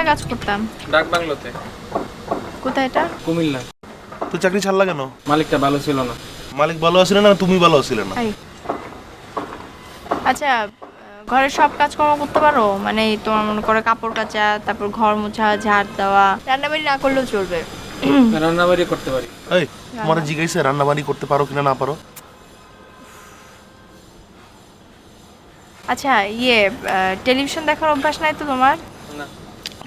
কোথায় কাজ করতাম? ডাক বাংলোতে। কোথায় এটা? কুমিল্লা। তো চাকরি ছাড়লা কেন? মালিকটা ভালো ছিল না। মালিক ভালো আছিল না তুমি ভালো ছিলে না? আচ্ছা, ঘরের সব কাজকর্ম করতে পারো? মানে তোমার মনে করে কাপড় কাচা, তারপর ঘর মোছা, ঝাড় দেওয়া, রান্নাবাড়ি না করলেও চলবে। রান্নাবাড়ি করতে পারি। এই তোমার জিজ্ঞাসা রান্না বাড়ি করতে পারো কিনা না পারো? আচ্ছা, টেলিভিশন দেখার অভ্যাস নাই তো তোমার? না।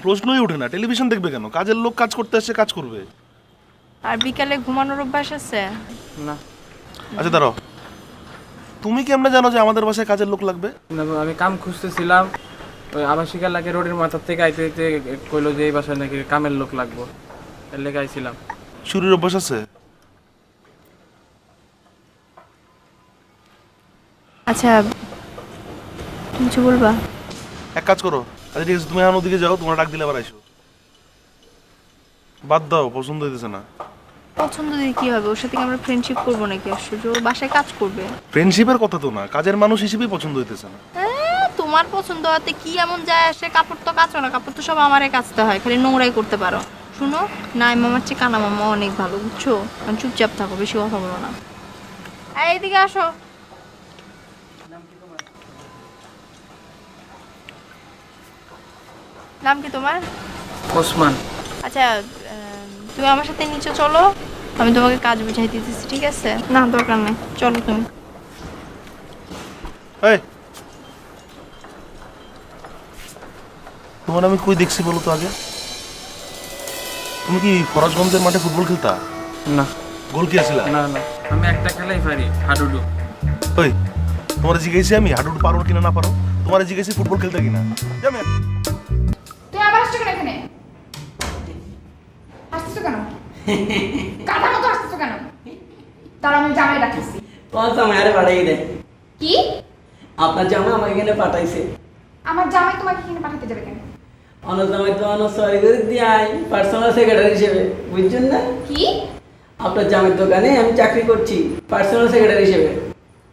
প্রশ্নই ওঠে না, টেলিভিশন দেখবে কেন? কাজের লোক কাজ করতে আসছে, কাজ করবে। আর বিকালে ঘুমানোর অভ্যাস আছে? না। আচ্ছা দাঁড়াও, তুমি কেমনে জানো যে আমাদের বাসায় কাজের লোক লাগবে? না, আমি কাম খুঁজতেছিলাম। ওই আবাসিক এলাকায় রোডের মাথার থেকে আইতে আইতে কইলো যে এই বাসায় নাকি কামের লোক লাগবে, এর লেগে আইছিলাম। চুরির অভ্যাস আছে? আচ্ছা, কিছু বলবা? এক কাজ করো, আচ্ছা ঠিক আছে, তুমি এখন ওদিকে যাও, তোমার ডাক দিলে আবার আইসো। বাদ দাও, পছন্দ হইতেছে না। পছন্দ দিয়ে কি হবে? ওর সাথে কি আমরা ফ্রেন্ডশিপ করবো নাকি? আশ্চর্য, ওর বাসায় কাজ করবে। ফ্রেন্ডশিপের কথা তো না, কাজের মানুষ হিসেবেই পছন্দ হইতেছে না। তোমার পছন্দ হতে কি এমন যায় আসে? কাপড় তো কাচো না, কাপড় তো সব আমারে কাচতে হয়, খালি নোংরাই করতে পারো। শুনো, নাই মামার চেয়ে কানা মামা অনেক ভালো, বুঝছো? মানে চুপচাপ থাকো, বেশি কথা বলো না। এইদিকে আসো। নাম কি তোমার? ওসমান। আচ্ছা, তুমি আমার সাথে নিচে চলো, আমি তোমাকে কাজ বুঝাই দিতেছি, ঠিক আছে? না, দরকার নেই, চলো তুমি। এই তোমার আমি কই দেখছি বলো তো আগে? তুমি কি ফরাজগঞ্জের মাঠে ফুটবল খেলতা? না। গোল কি আসিলা? না না, আমি একটা খেলাই পারি, হাডুডু। ওই তোমার জিজ্ঞাসি আমি হাডুডু পারো কিনা না পারো? তোমার জিজ্ঞাসি ফুটবল খেলতে কিনা? জানো তুই আবার আসছো কেন এখানে? আসছো কেন? কাটা মতো আসছো কেন? তার আমি জামাই রাখছি। তোমার জামাই আরে পাঠাই দেয়। কি? আপনার জামাই আমাকে এখানে পাঠাইছে। আমার জামাই তোমাকে এখানে পাঠাতে যাবে কেন? অন্য জামাই তো অন্য সরি করে দিয়াই পার্সোনাল সেক্রেটারি হিসেবে, বুঝছেন না? কি? আপনার জামাইয়ের দোকানে আমি চাকরি করছি পার্সোনাল সেক্রেটারি হিসেবে।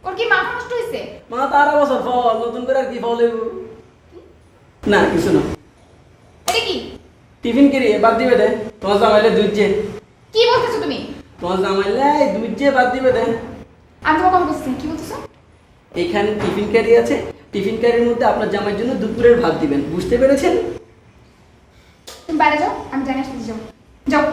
ওর কি মাথা নষ্ট হয়েছে? মা তারা বছর ফল নতুন করে আর কি ফল হইব? না কিছু না। এটা কি? টিফিন কেড়ে বাদ দিবে দে। তোমার জামাইলে দুইজে। কি বলতেছো তুমি? তোমার জামাইলে দুইজে বাদ দিবে দে। আমি তোমাকে কথা বলছি, কি বলতেছো? এখানে টিফিন ক্যারি আছে, টিফিন ক্যারির মধ্যে আপনার জামাইয়ের জন্য দুপুরের ভাত দিবেন, বুঝতে পেরেছেন? তুমি বাইরে যাও, আমি জানি আসতে যাও। যাও।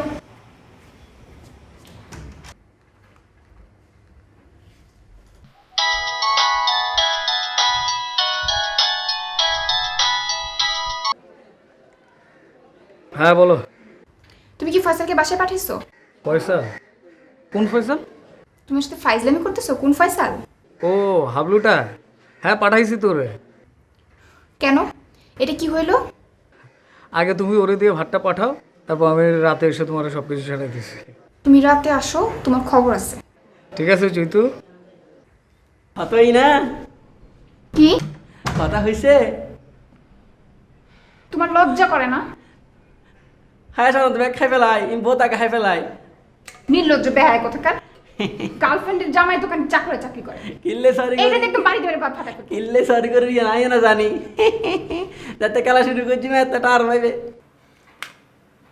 হ্যাঁ বলো। তুমি কি ফয়সালকে বাসায় পাঠিয়েছো? ফয়সাল? কোন ফয়সাল? তুমি সাথে ফাইজলামি করতেছো? কোন ফয়সাল? ও হাবলুটা? হ্যাঁ পাঠাইছি তোরে। কেন? এটা কি হইলো? আগে তুমি ওরে দিয়ে ভাতটা পাঠাও, তারপর আমি রাতে এসে তোমার সব কিছু সারাই দিছি। তুমি রাতে আসো, তোমার খবর আছে। ঠিক আছে চৈতু? হতই না? কি? কথা হয়েছে? তোমার লজ্জা করে না? হ্যাঁ সাধারণত ব্যাগ খাই ফেলাই, বোতাকে খাই ফেলাই। নির্লজ্জ বেহায় কোথাকার। গার্লফ্রেন্ডের জামাই দোকানে চাকরি করে। কিল্লে সরি এইটা দেখতে বাড়ি ধরে ফাটা করে। কিল্লে সরি করে দিয়ে নাই না জানি। যাতে খেলা শুরু করছি না এতটা আর ভাইবে।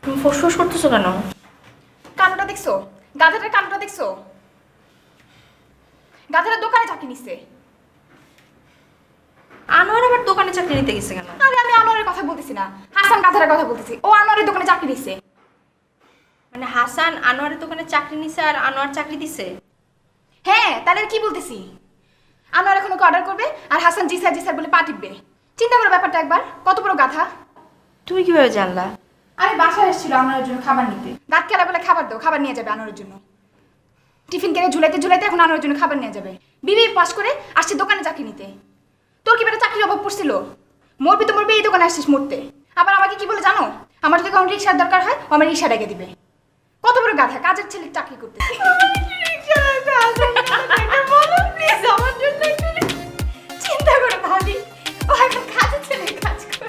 তুমি ফোসফোস করতেছো কেন? কানোটা দেখছো? গাধাটার কানোটা দেখছো? গাধাটা দোকানে চাকরি নিচ্ছে। আনোয়ার আবার দোকানে চাকরি নিতে গেছে কেন? আরে আমি আনোয়ারের কথা বলতেছি না, হাসান গাধাটার কথা বলতেছি। ও আনোয়ারের দোকানে চাকরি নিচ্ছে। মানে হাসান আনোয়ারের দোকানে চাকরি নিছে আর আনোয়ার চাকরি দিছে? হ্যাঁ, তাহলে আর কি বলতেছি? আনোয়ার এখন ওকে অর্ডার করবে আর হাসান জি স্যার বলে পা টিপবে। চিন্তা করো ব্যাপারটা একবার, কত বড় গাধা। তুমি কিভাবে জানলা? আরে বাসায় এসেছিল আনোয়ারের জন্য খাবার নিতে। রাত খেলা বলে খাবার দাও, খাবার নিয়ে যাবে আনোয়ারের জন্য। টিফিন কেড়ে ঝুলাইতে এখন আনোয়ারের জন্য খাবার নিয়ে যাবে। বিবি পাস করে আসছে দোকানে চাকরি নিতে। তোর কি বেটা চাকরির অভাব পড়ছিল? মরবি তো মরবি, এই দোকানে আসছিস মরতে। আবার আমাকে কি বলে জানো? আমার যদি কখন রিক্সার দরকার হয়, আমার রিক্সা ডেকে দিবে। কত বড় গাধা, কাজের ছেলে চাকরি করতে। চিন্তা করে ভাবি, ও এখন কাজের ছেলে কাজ করে।